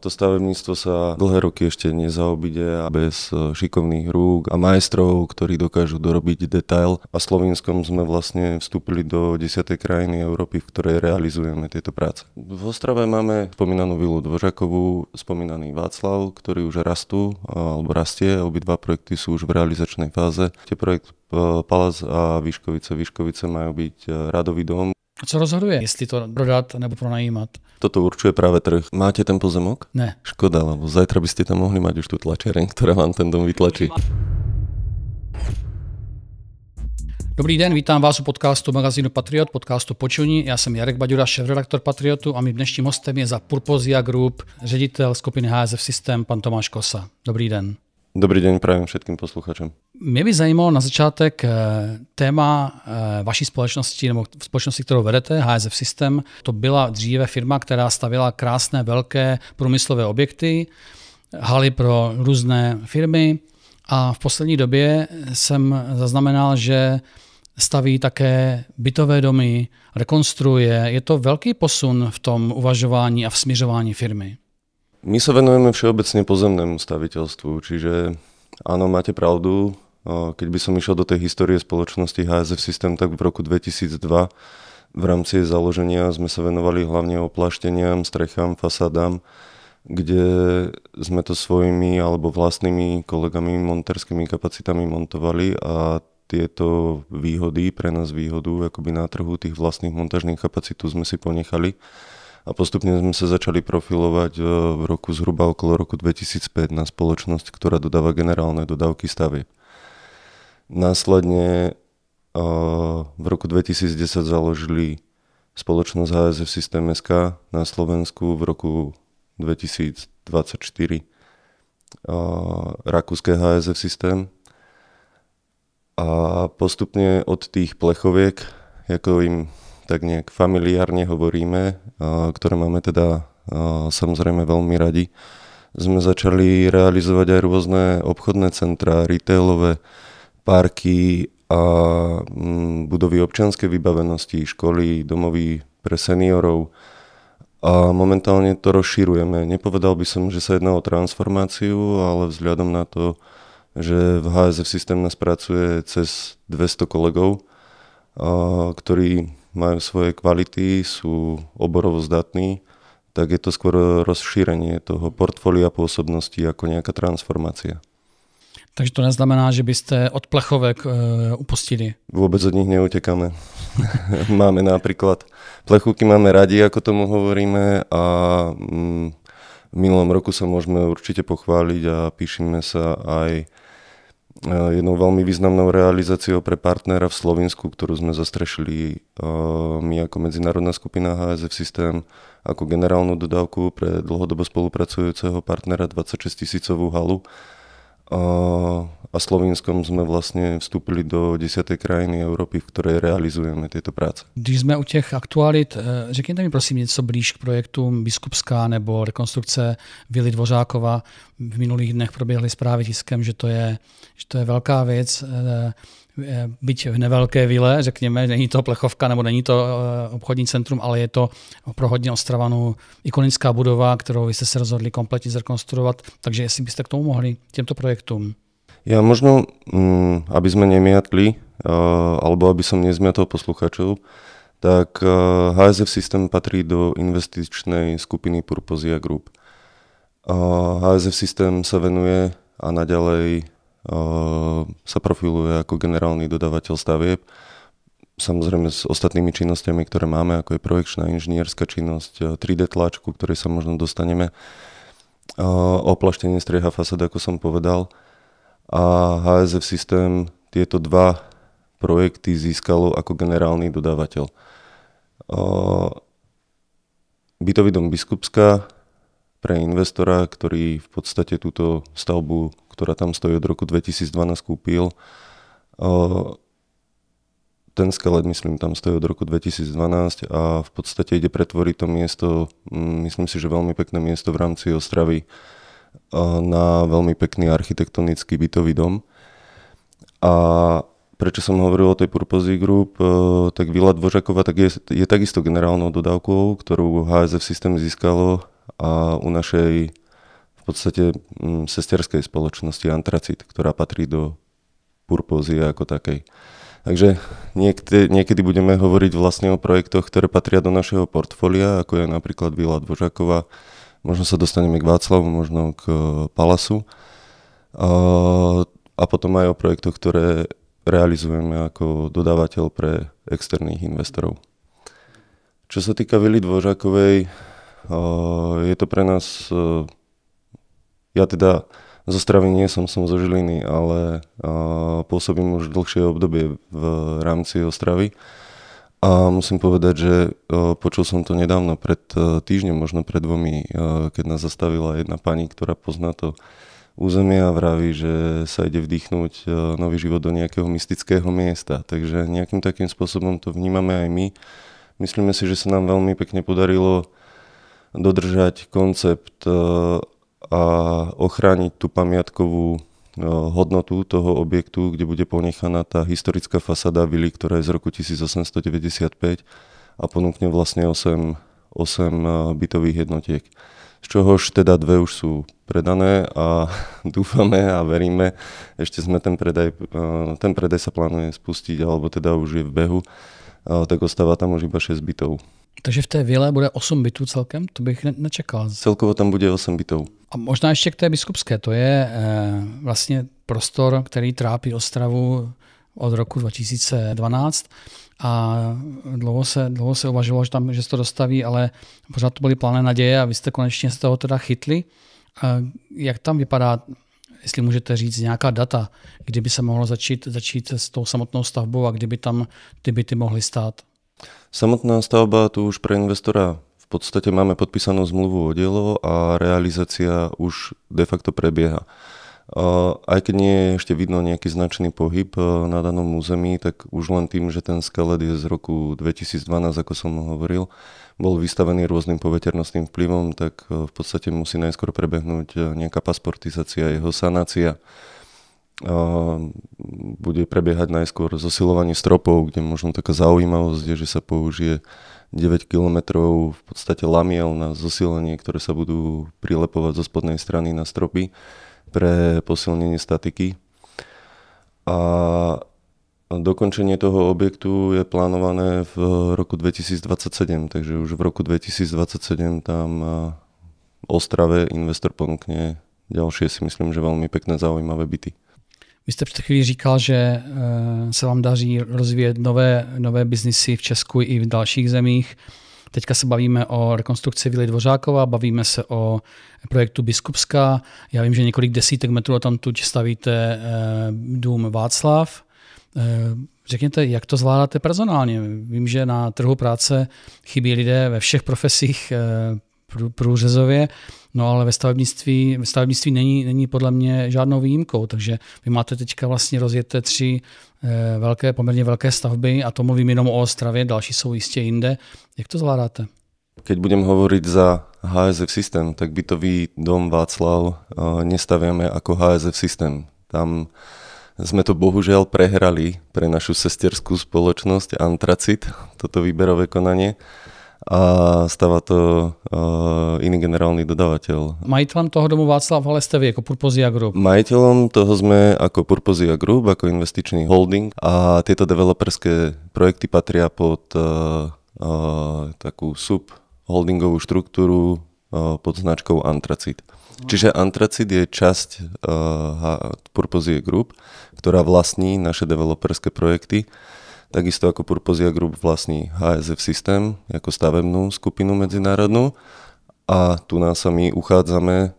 To stavebníctvo sa dlhé roky ešte nezaobíde bez šikovných rúk a majstrov, ktorí dokážu dorobiť detail. A Slovinskom sme vlastne vstúpili do 10. krajiny Európy, v ktorej realizujeme tieto práce. V Ostrave máme spomínanú vilu Dvořákovú, spomínaný Václav, ktorý už rastú alebo rastie. Obidva projekty sú už v realizačnej fáze. Tie projekt Palác a Výškovice. Výškovice majú byť radový dom. A co rozhoduje, jestli to prodat nebo pronajímat? Toto určuje práve trh. Máte ten pozemok? Ne. Škoda, lebo zajtra by ste tam mohli mať už tú tlačiareň, ktorá vám ten dom vytlačí. Dobrý den, vítám vás u podcastu magazínu Patriot, podcastu Počuní. Já jsem Jarek Baďura, šéfredaktor Patriotu a mým dnešním hostem je za Purpozia Group ředitel skupiny HSF System, pan Tomáš Kosa. Dobrý den. Dobrý deň prajem všetkým posluchačom. Mě by zajímalo na začátek téma vaší společnosti nebo společnosti, kterou vedete, HSF System. To byla dříve firma, která stavěla krásné velké průmyslové objekty, haly pro různé firmy a v poslední době jsem zaznamenal, že staví také bytové domy, rekonstruuje. Je to velký posun v tom uvažování a v směřování firmy. My sa venujeme všeobecne pozemnému staviteľstvu, čiže áno, máte pravdu. Keď by som išiel do tej histórie spoločnosti HSF System, tak v roku 2002 v rámci jej založenia sme sa venovali hlavne oplášteniam, strechám, fasádám, kde sme to svojimi alebo vlastnými kolegami monterskými kapacitami montovali a tieto výhody, pre nás výhodu akoby na trhu tých vlastných montážnych kapacít sme si ponechali. A postupne sme sa začali profilovať v roku zhruba okolo roku 2005 na spoločnosť, ktorá dodáva generálne dodávky stavieb. Následne v roku 2010 založili spoločnosť HSF System SK na Slovensku, v roku 2024 rakúske HSF System. A postupne od tých plechoviek, ako im tak nejak familiárne hovoríme, ktoré máme teda samozrejme veľmi radi, sme začali realizovať aj rôzne obchodné centrá, retailové parky a budovy občianskej vybavenosti, školy, domovy pre seniorov. A momentálne to rozširujeme. Nepovedal by som, že sa jedná o transformáciu, ale vzhľadom na to, že v HSF System nás pracuje cez 200 kolegov, ktorí majú svoje kvality, sú oborovo zdatní, tak je to skôr rozšírenie toho portfólia pôsobností ako nejaká transformácia. Takže to neznamená, že byste od plechovek upustili? Vôbec od nich neutekáme. Máme napríklad plechovky máme radi, ako tomu hovoríme, a v minulom roku sa môžeme určite pochváliť a píšime sa aj jednou veľmi významnou realizáciou pre partnera v Slovinsku, ktorú sme zastrešili my ako medzinárodná skupina HSF System ako generálnu dodávku pre dlhodobo spolupracujúceho partnera 26-tisícovú halu. A Slovinskom sme vlastne vstúpili do 10. krajiny Európy, v ktorej realizujeme tieto práce. Když jsme u těch aktualit, řekněte mi prosím něco blíž k projektům Biskupská nebo rekonstrukce vily Dvořákova. V minulých dnech proběhly zprávy tiskem, že to je velká věc, byť v nevelké vile, řekněme, není to plechovka nebo není to obchodní centrum, ale je to pro hodně Ostravanů ikonická budova, kterou vy jste se rozhodli kompletně zrekonstruovat. Takže jestli byste k tomu mohli těmto projektům. Ja možno, aby sme nemiatli, alebo aby som nezmiatol posluchačov, tak HSF System patrí do investičnej skupiny Purpozia Group. HSF System sa venuje a naďalej sa profiluje ako generálny dodávateľ stavieb. Samozrejme s ostatnými činnosťami, ktoré máme, ako je projekčná inžinierská činnosť, 3D tlač, ku ktorej sa možno dostaneme, oplaštenie strieha fasád, ako som povedal. A HSF System tieto dva projekty získalo ako generálny dodávateľ. Bytový dom Biskupská pre investora, ktorý v podstate túto stavbu, ktorá tam stojí od roku 2012, kúpil. Ten skelet, myslím, tam stojí od roku 2012 a v podstate ide pretvoriť to miesto, myslím si, že veľmi pekné miesto v rámci Ostravy, na veľmi pekný architektonický bytový dom. A prečo som hovoril o tej Purpozia Group, tak vila Dvořákova tak je takisto generálnou dodávkou, ktorú HSF System získalo a u našej v podstate sesterskej spoločnosti Antracit, ktorá patrí do Purpozie ako takej. Takže niekedy budeme hovoriť vlastne o projektoch, ktoré patria do našeho portfólia, ako je napríklad Vila Dvořáková. Možno sa dostaneme k Václavu, možno k Palasu. A potom aj o projektoch, ktoré realizujeme ako dodávateľ pre externých investorov. Čo sa týka Vily Dvořákovej, je to pre nás... Ja teda zo Stravy nie som zo Žiliny, ale pôsobím už dlhšie obdobie v rámci Ostravy. A musím povedať, že počul som to nedávno, pred týždňom, možno pred 2, keď nás zastavila jedna pani, ktorá pozná to územie a vraví, že sa ide vdýchnuť nový život do nejakého mystického miesta. Takže nejakým takým spôsobom to vnímame aj my. Myslíme si, že sa nám veľmi pekne podarilo dodržať koncept a ochrániť tú pamiatkovú hodnotu toho objektu, kde bude ponechaná tá historická fasáda vily, ktorá je z roku 1895 a ponúkne vlastne 8 bytových jednotiek. Z čohož teda 2 už sú predané a dúfame a veríme, ešte sme ten predaj sa plánuje spustiť, alebo teda už je v behu, tak ostáva tam už iba 6 bytov. Takže v té vile bude 8 bytů celkem? To bych nečekal. Celkovo tam bude 8 bytov. A možná ještě k té Biskupské. To je vlastně prostor, který trápí Ostravu od roku 2012 a dlouho se uvažovalo, že se to dostaví, ale pořád to byly plánné naděje a vy jste konečně z toho teda chytli. Jak tam vypadá, jestli můžete říct nějaká data, kdyby se mohlo začít s tou samotnou stavbou a kdyby tam ty byty mohly stát? Samotná stavba tu už pre investora v podstate máme podpísanú zmluvu o dielo a realizácia už de facto prebieha. Aj keď nie je ešte vidno nejaký značný pohyb na danom území, tak už len tým, že ten skelet je z roku 2012, ako som hovoril, bol vystavený rôznym poveternostným vplyvom, tak v podstate musí najskôr prebehnúť nejaká pasportizácia, jeho sanácia. Bude prebiehať najskôr zosilovanie stropov, kde možno taká zaujímavosť je, že sa použije 9 km v podstate lamiel na zosilenie, ktoré sa budú prilepovať zo spodnej strany na stropy pre posilnenie statiky. A dokončenie toho objektu je plánované v roku 2027, takže už v roku 2027 tam Ostrave investor ponúkne ďalšie, si myslím, že veľmi pekné zaujímavé byty. Vy jste před chvílí říkal, že se vám daří rozvíjet nové biznisy v Česku i v dalších zemích. Teďka se bavíme o rekonstrukci Vily Dvořákova, bavíme se o projektu Biskupská. Já vím, že několik desítek metrů odtamtud stavíte dům Václav. Řekněte, jak to zvládáte personálně? Vím, že na trhu práce chybí lidé ve všech profesích průřezově, no ale ve stavebnictví není podle mě žádnou výjimkou, takže vy máte teďka vlastně rozjeté 3 poměrně velké stavby a to mluvím jenom o Ostravě, další jsou jistě jinde. Jak to zvládáte? Keď budem hovoriť za HSF systém, tak bytový dom Václav nestaviame ako HSF systém. Tam sme to bohužiaľ prehrali pre našu sesterskú spoločnosť Antracit, toto výberové konanie. A stáva to iný generálny dodávateľ. Majiteľom toho domu Václav ale ste vy ako Purposia Group? Majiteľom toho sme ako Purposia Group, ako investičný holding a tieto developerské projekty patria pod takú subholdingovú štruktúru pod značkou Antracit. Čiže Antracit je časť Purposia Group, ktorá vlastní naše developerské projekty. Takisto ako Purposia Group vlastní HSF systém ako stavebnú skupinu medzinárodnú a tu nás sa my uchádzame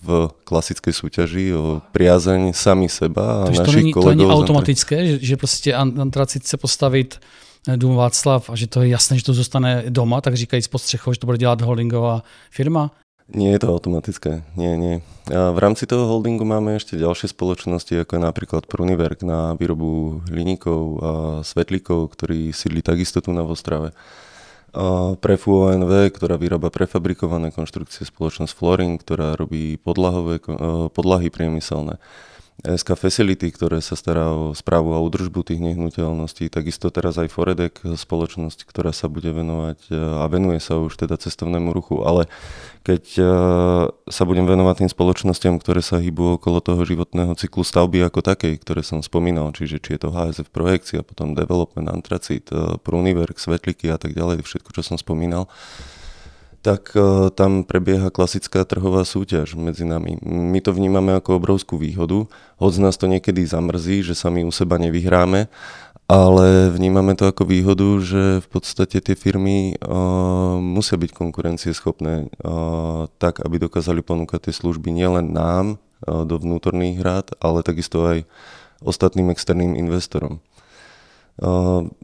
v klasickej súťaži o priazeň sami seba a takže našich kolegov. To není automatické, že prostě Antracit chce postavit dům Václav a že to je jasné, že to zůstane doma, tak říkajíc pod střechou, že to bude dělat holdingová firma? Nie je to automatické, nie. A v rámci toho holdingu máme ešte ďalšie spoločnosti, ako je napríklad Pruniverk na výrobu hliníkov a svetlíkov, ktorý sídli takisto tu na Ostrave. A Prefu ONV, ktorá vyrába prefabrikované konštrukcie, spoločnosť Floring, ktorá robí podlahy priemyselné. SK Facility, ktoré sa stará o správu a údržbu tých nehnuteľností, takisto teraz aj Foredec, spoločnosť, ktorá sa bude venovať a venuje sa už teda cestovnému ruchu, ale keď sa budem venovať tým spoločnostiam, ktoré sa hýbu okolo toho životného cyklu stavby ako takej, ktoré som spomínal, čiže či je to HSF Projekcia, potom Development, Antracit, Pruniverk, Svetliky a tak ďalej, všetko, čo som spomínal, tak tam prebieha klasická trhová súťaž medzi nami. My to vnímame ako obrovskú výhodu, hoď nás to niekedy zamrzí, že sami u seba nevyhráme, ale vnímame to ako výhodu, že v podstate tie firmy musia byť konkurencieschopné tak, aby dokázali ponúkať tie služby nielen nám do vnútorných rád, ale takisto aj ostatným externým investorom.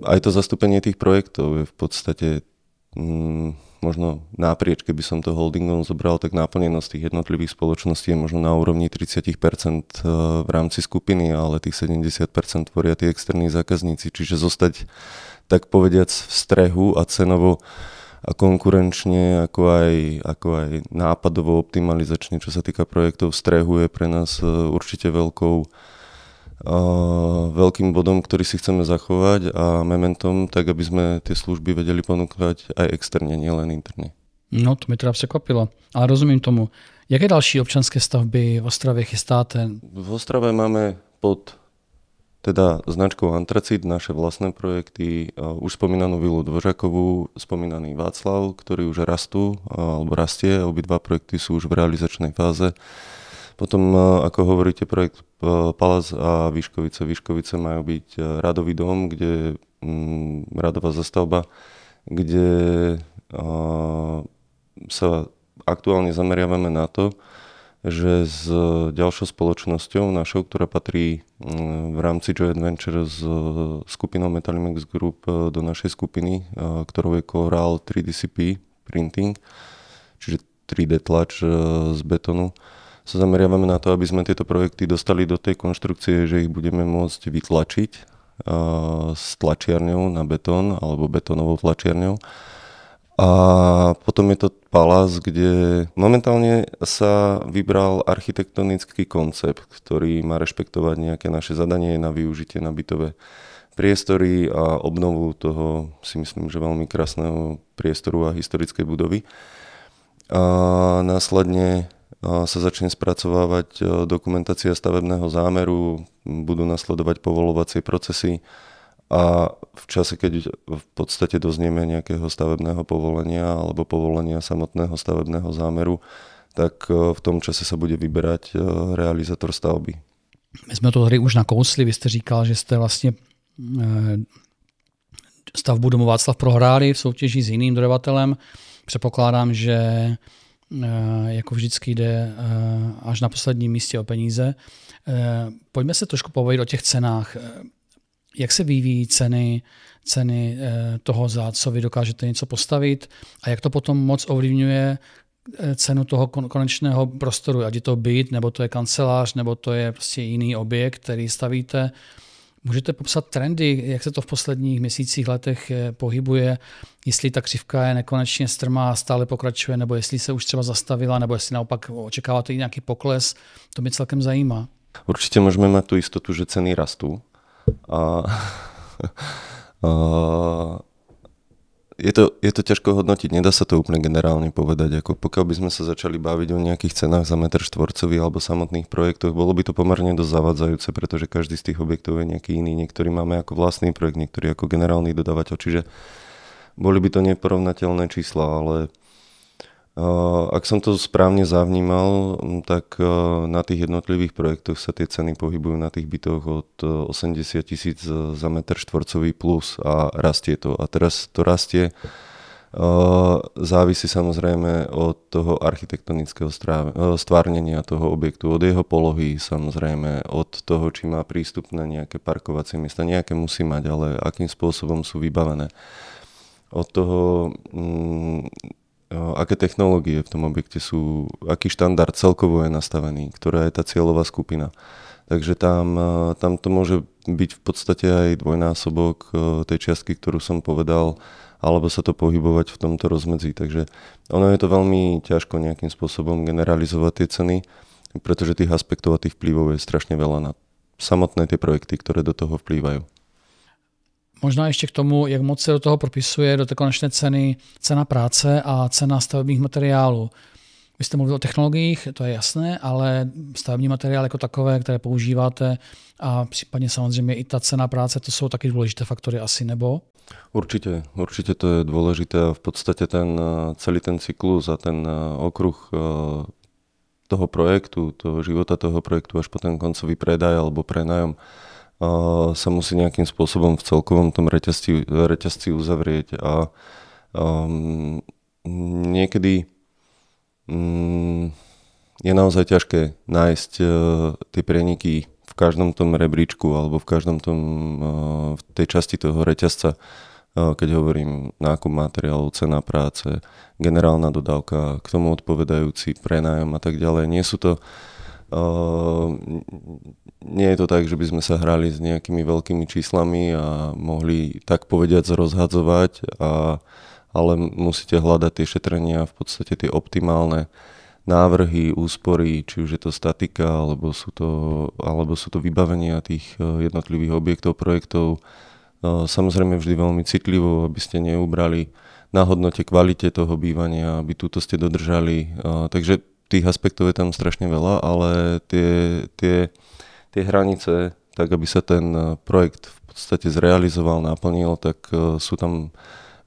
Aj to zastúpenie tých projektov je v podstate možno naprieč, keby som to holdingom zobral, tak náplnenosť tých jednotlivých spoločností je možno na úrovni 30% v rámci skupiny, ale tých 70% tvoria tí externí zákazníci. Čiže zostať, tak povediac, v strehu a cenovo a konkurenčne, ako aj nápadovo optimalizačne, čo sa týka projektov v strehu, je pre nás určite veľkým bodom, ktorý si chceme zachovať a mementom, tak aby sme tie služby vedeli ponúkať aj externe, nielen interne. No, to mi teda překvapilo, ale rozumím tomu. Jaké další občanské stavby v Ostravě chystáte? V Ostrave máme pod teda značkou Antracit naše vlastné projekty, už spomínanú vilu Dvořákovú, spomínaný Václav, ktorý už rastú, alebo rastie, obidva projekty sú už v realizačnej fáze. Potom, ako hovoríte, projekt Palác a Výškovice. Výškovice majú byť radový dom, kde radová zastavba, kde sa aktuálne zameriavame na to, že s ďalšou spoločnosťou našou, ktorá patrí v rámci joint venture s skupinou Metalimex Group do našej skupiny, ktorou je Coral 3DCP Printing, čiže 3D tlač z betonu, sa zameriavame na to, aby sme tieto projekty dostali do tej konštrukcie, že ich budeme môcť vytlačiť s tlačiarňou na betón alebo betónovou tlačiarňou. A potom je to palác, kde momentálne sa vybral architektonický koncept, ktorý má rešpektovať nejaké naše zadanie na využitie na bytové priestory a obnovu toho, si myslím, že veľmi krásneho priestoru a historickej budovy. A následne sa začne spracovávať dokumentácia stavebného zámeru, budú nasledovať povolovacie procesy a v čase, keď v podstate doznieme nejakého stavebného povolenia alebo povolenia samotného stavebného zámeru, tak v tom čase sa bude vyberať realizátor stavby. My jsme to tady už nakousli, vy jste říkal, že jste vlastně stavbu domu Václav prohráli v soutěži s jiným dodavatelem. Předpokládám, že jako vždycky jde až na posledním místě o peníze. Pojďme se trošku povědět o těch cenách. Jak se vyvíjí ceny toho, za co vy dokážete něco postavit a jak to potom moc ovlivňuje cenu toho konečného prostoru, ať je to byt, nebo to je kancelář, nebo to je prostě jiný objekt, který stavíte. Můžete popsat trendy, jak se to v posledních měsících, letech pohybuje, jestli ta křivka je nekonečně strmá a stále pokračuje, nebo jestli se už třeba zastavila, nebo jestli naopak očekáváte i nějaký pokles, to mě celkem zajímá. Určite môžeme mať tú istotu, že ceny rastú. Je to ťažko hodnotiť, nedá sa to úplne generálne povedať. Ako pokiaľ by sme sa začali baviť o nejakých cenách za meter štvorcový alebo samotných projektoch, bolo by to pomerne dosť zavádzajúce, pretože každý z tých objektov je nejaký iný. Niektorý máme ako vlastný projekt, niektorý ako generálny dodávateľ, čiže boli by to neporovnateľné čísla, ale ak som to správne zavnímal, tak na tých jednotlivých projektoch sa tie ceny pohybujú na tých bytoch od 80 000 za meter štvorcový plus a rastie to. A teraz to rastie, závisí samozrejme od toho architektonického stvárnenia toho objektu, od jeho polohy samozrejme, od toho, či má prístupné nejaké parkovacie miesta, nejaké musí mať, ale akým spôsobom sú vybavené. Od toho aké technológie v tom objekte sú, aký štandard celkovo je nastavený, ktorá je tá cieľová skupina. Takže tam to môže byť v podstate aj dvojnásobok tej čiastky, ktorú som povedal, alebo sa to pohybovať v tomto rozmedzi. Takže ono je to veľmi ťažko nejakým spôsobom generalizovať tie ceny. pretože tých aspektov a tých vplyvov je strašne veľa na samotné tie projekty, ktoré do toho vplývajú. Možná ještě k tomu, jak moc se do toho propisuje, do té konečné ceny, cena práce a cena stavebních materiálů. Vy jste mluvil o technologiích, to je jasné, ale stavební materiály jako takové, které používáte a případně samozřejmě i ta cena práce, to jsou taky důležité faktory asi, nebo? Určite to je dôležité a v podstate celý ten cyklus a ten okruh toho projektu, toho života toho projektu až po ten koncový predaj alebo prenájom sa musí nejakým spôsobom v celkovom tom reťazci uzavrieť a niekedy je naozaj ťažké nájsť tie prieniky v každom tom rebríčku alebo v každom v tej časti toho reťazca, keď hovorím nákup materiálov, cena práce, generálna dodávka, k tomu odpovedajúci prenájom a tak ďalej. Nie je to tak, že by sme sa hrali s nejakými veľkými číslami a mohli tak povediac rozhadzovať, ale musíte hľadať tie šetrenia, v podstate tie optimálne návrhy, úspory, či už je to statika, alebo sú to vybavenia tých jednotlivých objektov, projektov. Samozrejme vždy veľmi citlivo, aby ste neubrali na hodnote, kvalite toho bývania, aby túto ste dodržali. Takže tých aspektov je tam strašne veľa, ale tie hranice, tak aby sa ten projekt v podstate zrealizoval, naplnil, tak sú tam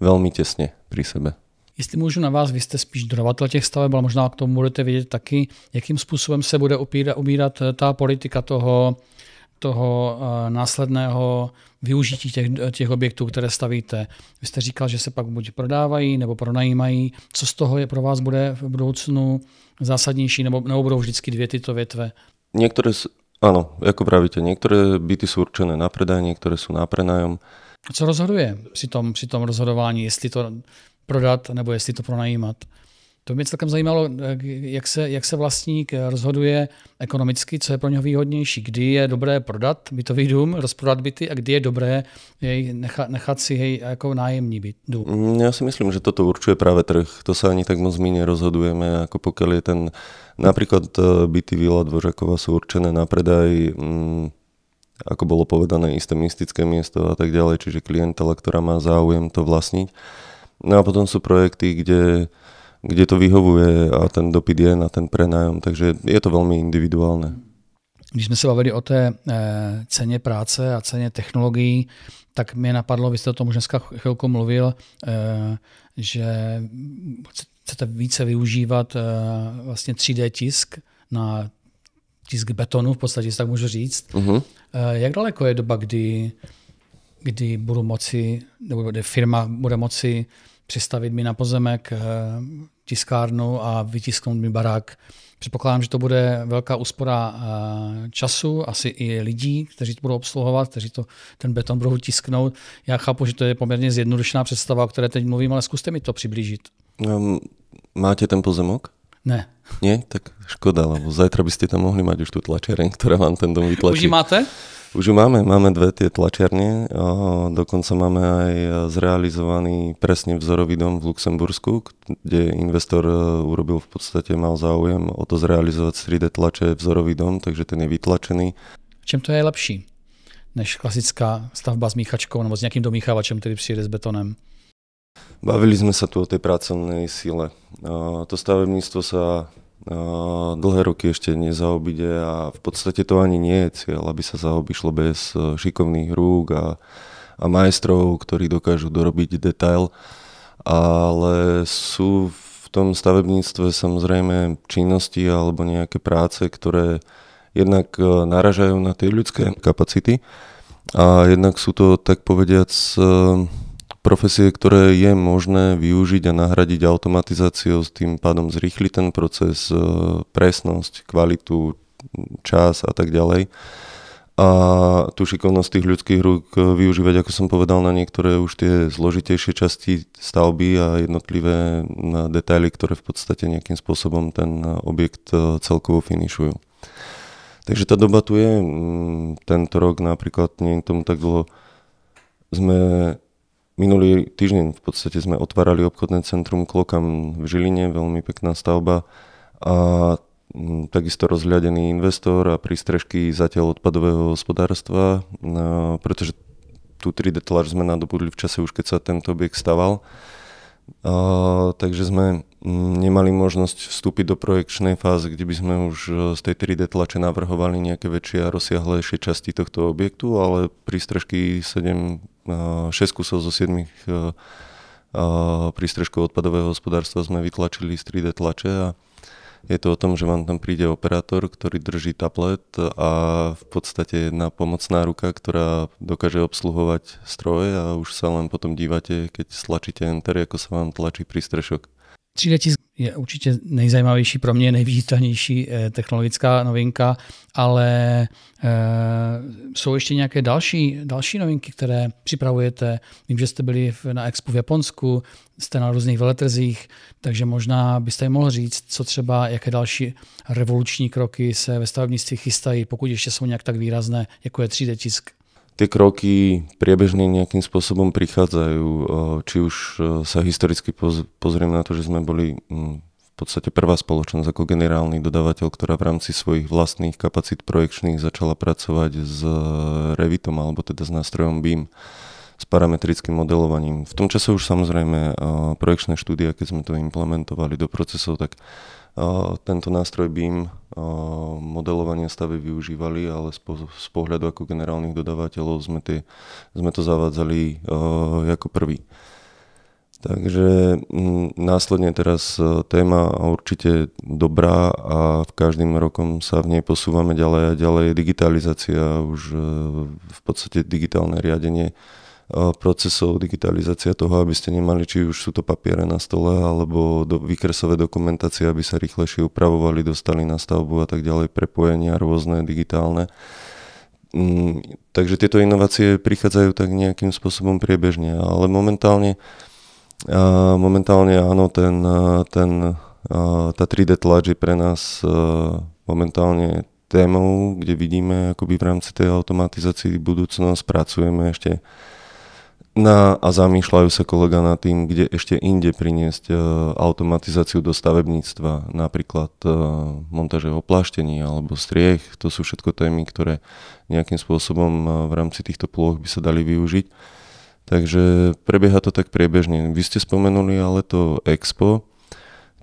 veľmi tesne pri sebe. Jestli můžu na vás, vy jste spíš dodavatel těch staveb, ale možná k tomu budete vědět taky, jakým způsobem se bude ubírat ta politika toho následného využití těch objektů, které stavíte. Vy jste říkal, že se pak buď prodávají nebo pronajímají. Co z toho je pro vás bude v budoucnu zásadnější, nebo budou vždycky dvě tyto větve? Áno, ako pravíte, niektoré byty sú určené na predaj, niektoré sú na prenájom. A co rozhoduje při tom rozhodování, jestli to prodat nebo jestli to pronajímat? To mě celkem zajímalo, jak se vlastník rozhoduje ekonomicky, co je pro něho výhodnější. Kdy je dobré prodat bytový dům, rozprodat byty a kdy je dobré nechat si jej jako nájemní byt, dům. Ja si myslím, že toto určuje práve trh. To sa ani tak moc my nerozhodujeme, ako pokiaľ je napríklad byty Vila Dvořákova sú určené na predaj, ako bolo povedané, isté mystické miesto a tak ďalej, čiže klientela, ktorá má záujem to vlastniť. No a potom sú projekty, kde to vyhovuje a ten dopyt je na ten prenájom, takže je to velmi individuálne. Když jsme se bavili o té ceně práce a ceně technologií, tak mě napadlo, vy jste o tom už dneska chvilku mluvil, že chcete více využívat vlastně 3D tisk na tisk betonu, v podstatě si tak můžu říct. Uh-huh. Jak daleko je doba, kdy budu moci, nebo kdy firma bude moci přistavit mi na pozemek tiskárnu a vytisknout mi barák? Předpokládám, že to bude velká úspora času, asi i lidí, kteří to budou obsluhovat, kteří ten beton budou tisknout. Já chápu, že to je poměrně zjednodušená představa, o které teď mluvím, ale zkuste mi to přiblížit. Máte ten pozemok? Ne. Nie? Tak škoda, lebo zajtra by ste tam mohli mať už tú tlačiareň, ktorá vám ten dom vytlačí. Už ji máte? Už ju máme dve tie tlačiarne, dokonca máme aj zrealizovaný presne vzorový dom v Luxembursku, kde investor urobil v podstate, mal záujem o to zrealizovať 3D tlače vzorový dom, takže ten je vytlačený. V čem to je lepší než klasická stavba s míchačkou nebo s nejakým domíchavačem, ktorý přijede s betonem? Bavili sme sa tu o tej pracovnej sile. To stavebníctvo sa dlhé roky ešte nezaobíde a v podstate to ani nie je cieľ, aby sa zaobišlo bez šikovných rúk a majstrov, ktorí dokážu dorobiť detail, ale sú v tom stavebníctve samozrejme činnosti alebo nejaké práce, ktoré jednak naražajú na tie ľudské kapacity a jednak sú to, tak povediac, profesie, ktoré je možné využiť a nahradiť automatizáciou, s tým pádom zrýchli ten proces, presnosť, kvalitu, čas a tak ďalej. A tú šikovnosť tých ľudských rúk využívať, ako som povedal, na niektoré už tie zložitejšie časti stavby a jednotlivé detaily, ktoré v podstate nejakým spôsobom ten objekt celkovo finišujú. Takže tá doba tu je. Tento rok napríklad, nie je tomu tak dlho, minulý týždeň v podstate sme otvárali obchodné centrum Klokam v Žiline, veľmi pekná stavba a takisto rozhľadený investor a prístrežky zatiaľ odpadového hospodárstva, pretože tú 3D tlač sme nadobudli v čase už keď sa tento objekt staval. Takže sme nemali možnosť vstúpiť do projekčnej fázy, kde by sme už z tej 3D tlače navrhovali nejaké väčšie a rozsiahlejšie časti tohto objektu, ale prístrežky 6 kusov zo 7 prístrežkov odpadového hospodárstva sme vytlačili z 3D tlače a je to o tom, že vám tam príde operátor, ktorý drží tablet a v podstate jedna pomocná ruka, ktorá dokáže obsluhovať stroje a už sa len potom dívate, keď stlačíte Enter, ako sa vám tlačí prístrešok. 3D tisk je určitě nejzajímavější pro mě, nejviditelnější technologická novinka, ale jsou ještě nějaké další novinky, které připravujete. Vím, že jste byli na Expo v Japonsku, jste na různých veletrzích, takže možná byste mohl říct, co třeba, jaké další revoluční kroky se ve stavebnictví chystají, pokud ještě jsou nějak tak výrazné, jako je 3D tisk. Tie kroky priebežne nejakým spôsobom prichádzajú, či už sa historicky pozrieme na to, že sme boli v podstate prvá spoločnosť ako generálny dodávateľ, ktorá v rámci svojich vlastných kapacít projekčných začala pracovať s Revitom, alebo teda s nástrojom BIM, s parametrickým modelovaním. V tom čase už samozrejme projekčné štúdia, keď sme to implementovali do procesov, tak tento nástroj BIM modelovanie stavy využívali, ale z pohľadu ako generálnych dodávateľov sme to zavádzali ako prvý. Takže následne teraz téma určite dobrá a v každým rokom sa v nej posúvame ďalej a ďalej. Digitalizácia, už v podstate digitálne riadenie procesov, digitalizácia toho, aby ste nemali, či už sú to papiere na stole, alebo výkresové dokumentácie, aby sa rýchlejšie upravovali, dostali na stavbu a tak ďalej, prepojenia rôzne, digitálne. Takže tieto inovácie prichádzajú tak nejakým spôsobom priebežne, ale momentálne áno, tá 3D tlač je pre nás momentálne témou, kde vidíme akoby v rámci tej automatizácii budúcnosť, pracujeme ešte a zamýšľajú sa kolega nad tým, kde ešte inde priniesť automatizáciu do stavebníctva, napríklad montáže opláštení alebo striech. To sú všetko témy, ktoré nejakým spôsobom v rámci týchto plôch by sa dali využiť. Takže prebieha to tak priebežne. Vy ste spomenuli ale to Expo.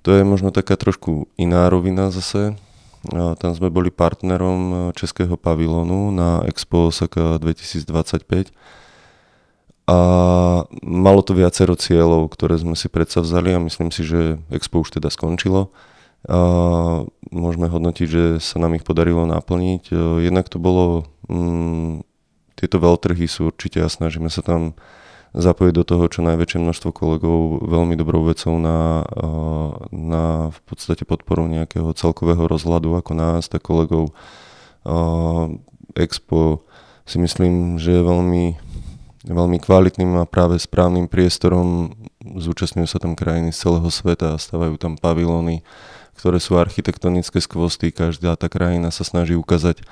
To je možno taká trošku iná rovina zase. Tam sme boli partnerom českého pavilónu na Expo Osaka 2025. A malo to viacero cieľov, ktoré sme si predsavzali a myslím si, že Expo už teda skončilo. A môžeme hodnotiť, že sa nám ich podarilo naplniť. Jednak to bolo, tieto veľtrhy sú určite a snažíme sa tam zapojiť do toho čo najväčšie množstvo kolegov veľmi dobrou vecou na v podstate podporu nejakého celkového rozhľadu ako nás, tak kolegov. Expo si myslím, že je veľmi kvalitným a práve správnym priestorom. Zúčastňujú sa tam krajiny z celého sveta a stavajú tam pavilóny, ktoré sú architektonické skvosty. Každá tá krajina sa snaží ukázať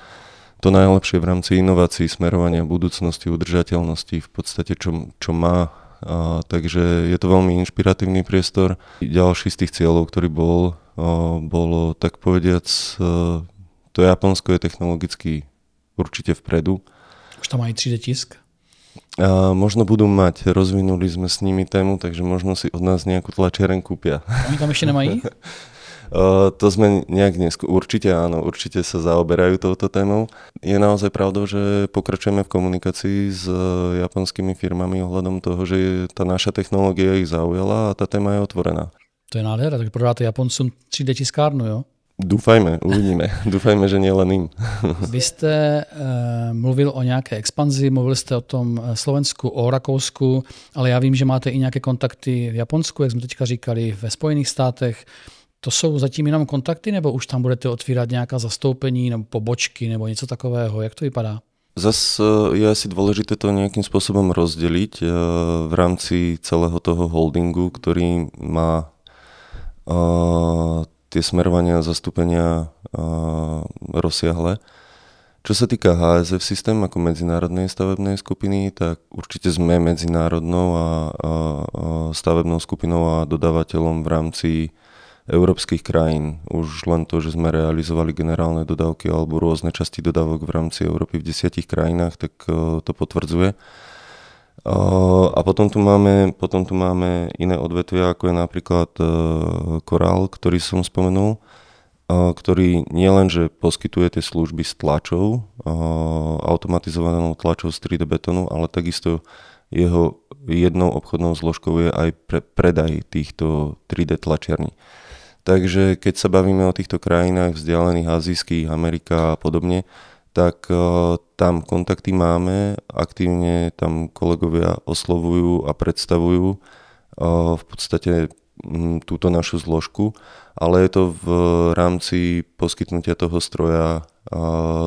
to najlepšie v rámci inovácií, smerovania budúcnosti, udržateľnosti, v podstate čo má. Takže je to veľmi inšpiratívny priestor. Ďalší z tých cieľov, ktorý bolo tak povediac, to Japonsko je technologicky určite vpredu. Už tam mají 3D tisk? Možno budú mať, rozvinuli sme s nimi tému, takže možno si od nás nejakú tlačiareň kúpia. Oni tam ešte nemají? To sme nejak určite áno, určite sa zaoberajú touto témou. Je naozaj pravdou, že pokračujeme v komunikácii s japonskými firmami ohľadom toho, že tá naša technológia ich zaujala a tá téma je otvorená. To je nádhera, tak prodáte Japoncům 3D tiskárnu, jo? Dúfajme, uvidíme. Dúfajme, že nie len im. Vy jste mluvil o nějaké expanzi, mluvil jste o tom Slovensku, o Rakousku, ale já vím, že máte i nějaké kontakty v Japonsku, jak jsme teďka říkali, ve Spojených státech. To jsou zatím jenom kontakty, nebo už tam budete otvírat nějaká zastoupení nebo pobočky nebo něco takového? Jak to vypadá? Zas je asi dôležité to nejakým spôsobom rozdeliť v rámci celého toho holdingu, ktorý má tie smerovania a zastúpenia rozsiahle. Čo sa týka HSF systém ako medzinárodnej stavebnej skupiny, tak určite sme medzinárodnou a stavebnou skupinou a dodávateľom v rámci európskych krajín. Už len to, že sme realizovali generálne dodávky alebo rôzne časti dodávok v rámci Európy v 10 krajinách, tak to potvrdzuje. A potom tu máme iné odvetvia, ako je napríklad Korál, ktorý som spomenul, ktorý nielenže poskytuje tie služby s tlačou, automatizovanou tlačou z 3D betónu, ale takisto jeho jednou obchodnou zložkou je aj predaj týchto 3D tlačiarní. Takže keď sa bavíme o týchto krajinách vzdialených azijských, Amerika a podobne, tak tam kontakty máme, aktívne tam kolegovia oslovujú a predstavujú v podstate túto našu zložku, ale je to v rámci poskytnutia toho stroja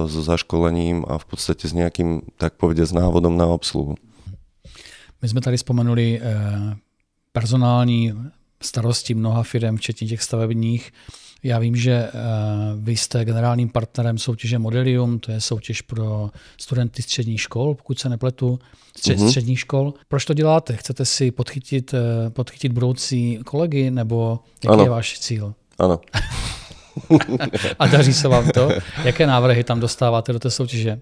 so zaškolením a v podstate s nejakým, tak povediať, s návodom na obsluhu. My jsme tady vzpomenuli personální starosti mnoha firem, včetně těch stavebních. Já vím, že vy jste generálním partnerem soutěže Modelium, to je soutěž pro studenty středních škol, pokud se nepletu, středních škol. Proč to děláte? Chcete si podchytit budoucí kolegy, nebo jaký je váš cíl? Ano. A daří se vám to? Jaké návrhy tam dostáváte do té soutěže?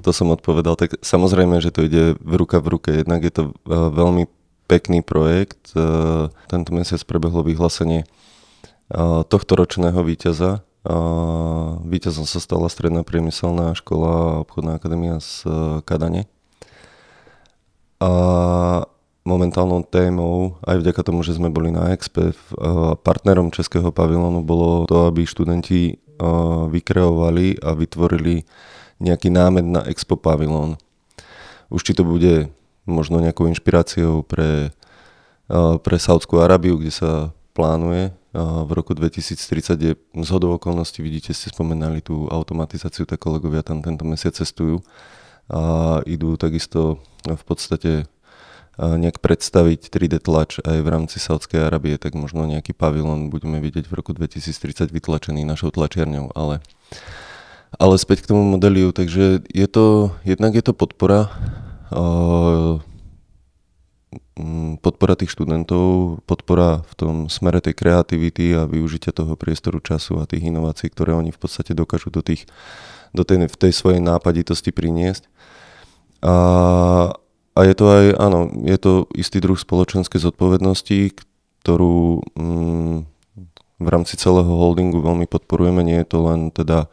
To som odpovedal. Tak samozrejme, že to ide v ruke. Jednak je to veľmi pekný projekt. Tento mesiac prebehlo vyhlásenie tohto ročného víťaza. Víťazom sa stala Stredná priemyselná škola a obchodná akadémia z Kadane. A momentálnou témou, aj vďaka tomu, že sme boli na Expe, partnerom Českého pavilónu bolo to, aby študenti vykreovali a vytvorili nejaký námed na Expo pavilón. Už či to bude možno nejakou inšpiráciou pre Saúdskú Arábiu, kde sa plánuje v roku 2030, kde zhodou okolností, vidíte, ste spomenali tú automatizáciu, tak kolegovia tam tento mesiac cestujú a idú takisto v podstate nejak predstaviť 3D tlač aj v rámci Saúdskej Arábie, tak možno nejaký pavilón budeme vidieť v roku 2030 vytlačený našou tlačiarňou, ale späť k tomu Modeliu, takže jednak je to podpora tých študentov, podpora v tom smere tej kreativity a využitia toho priestoru, času a tých inovácií, ktoré oni v podstate dokážu v tej svojej nápaditosti priniesť. A je to aj, áno, je to istý druh spoločenskej zodpovednosti, ktorú v rámci celého holdingu veľmi podporujeme. Nie je to len teda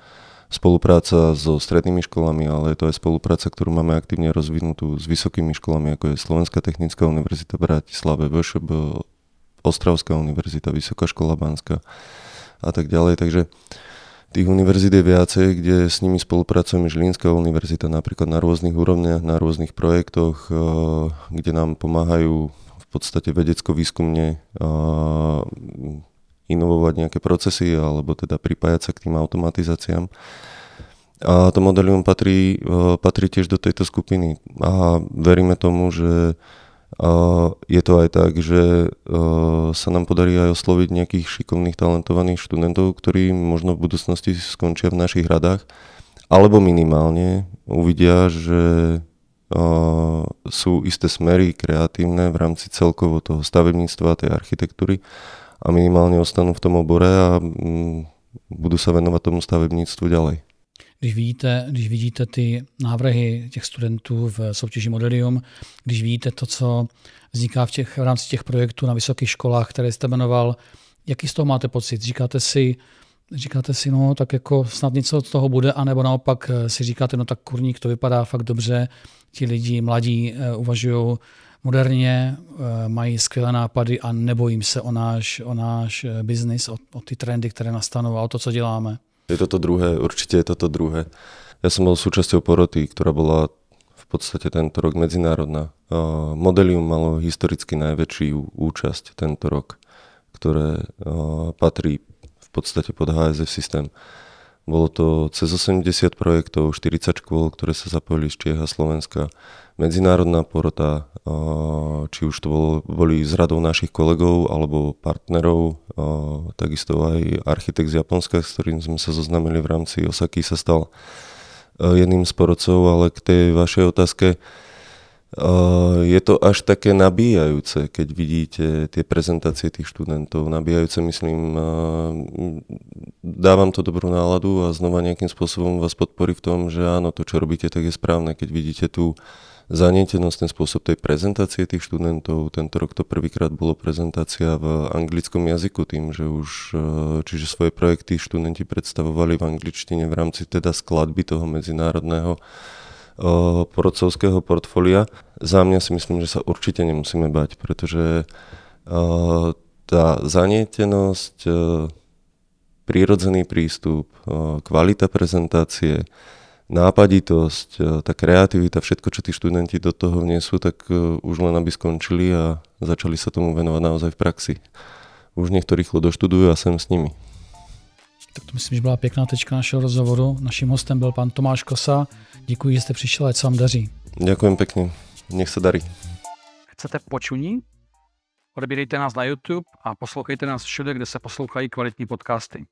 spolupráca so strednými školami, ale je to aj spolupráca, ktorú máme aktívne rozvinutú s vysokými školami, ako je Slovenská technická univerzita v Bratislave, VŠB, Ostravská univerzita, Vysoká škola Banská a tak ďalej. Takže tých univerzít je viacej, kde s nimi spolupracujeme. Žilinská univerzita napríklad na rôznych úrovniach, na rôznych projektoch, kde nám pomáhajú v podstate vedecko-výskumne inovovať nejaké procesy alebo teda pripájať sa k tým automatizáciám. A to Modelium patrí tiež do tejto skupiny a veríme tomu, že je to aj tak, že sa nám podarí aj osloviť nejakých šikovných, talentovaných študentov, ktorí možno v budúcnosti skončia v našich radách, alebo minimálne uvidia, že sú isté smery kreatívne v rámci celkovo toho stavebníctva, tej architektúry a minimálne ostanú v tom obore a budú sa venovať tomu stavebníctvu ďalej. Když vidíte ty návrhy těch studentů v soutěži Modelium, když vidíte to, co vzniká v rámci těch projektů na vysokých školách, které jste jmenoval, jaký z toho máte pocit? Říkáte si, no tak jako snad něco od toho bude, anebo naopak si říkáte, no tak kurník, to vypadá fakt dobře, ti lidi mladí uvažují moderně, mají skvělé nápady a nebojím se o náš biznis, o ty trendy, které nastanou a o to, co děláme. Je toto druhé, určite je toto druhé. Ja som bol súčasťou poroty, ktorá bola v podstate tento rok medzinárodná. Modelium malo historicky najväčšiu účasť tento rok, ktoré patrí v podstate pod HSF systém. Bolo to cez 80 projektov, 40 škôl, ktoré sa zapojili z Čiech a Slovenska. Medzinárodná porota, či už to boli z radou našich kolegov alebo partnerov, takisto aj architekt z Japonska, s ktorým sme sa zoznámili v rámci Osaky, sa stal jedným z porodcov, ale k tej vašej otázke Je to až také nabíjajúce, keď vidíte tie prezentácie tých študentov. Nabíjajúce, myslím, dávam to dobrú náladu a znova nejakým spôsobom vás podporí v tom, že áno, to, čo robíte, tak je správne. Keď vidíte tú zanietenosť, ten spôsob tej prezentácie tých študentov. Tento rok to prvýkrát bolo prezentácia v anglickom jazyku, tým, že už čiže svoje projekty študenti predstavovali v angličtine v rámci teda skladby toho medzinárodného porodcovského portfólia. Za mňa si myslím, že sa určite nemusíme bať, pretože tá zanietenosť, prírodzený prístup, kvalita prezentácie, nápaditosť, tá kreativita, všetko, čo tí študenti do toho vniesú, tak už len aby skončili a začali sa tomu venovať naozaj v praxi. Už nech to rýchlo doštudujú a sem s nimi. Tak to myslím, že byla pěkná tečka našeho rozhovoru. Naším hostem byl pan Tomáš Kosa. Děkuji, že jste přišel, ať se vám daří. Ďakujem pekne. Nech sa darí. Chcete počuní? Odebírejte nás na YouTube a poslouchejte nás všude, kde se poslouchají kvalitní podcasty.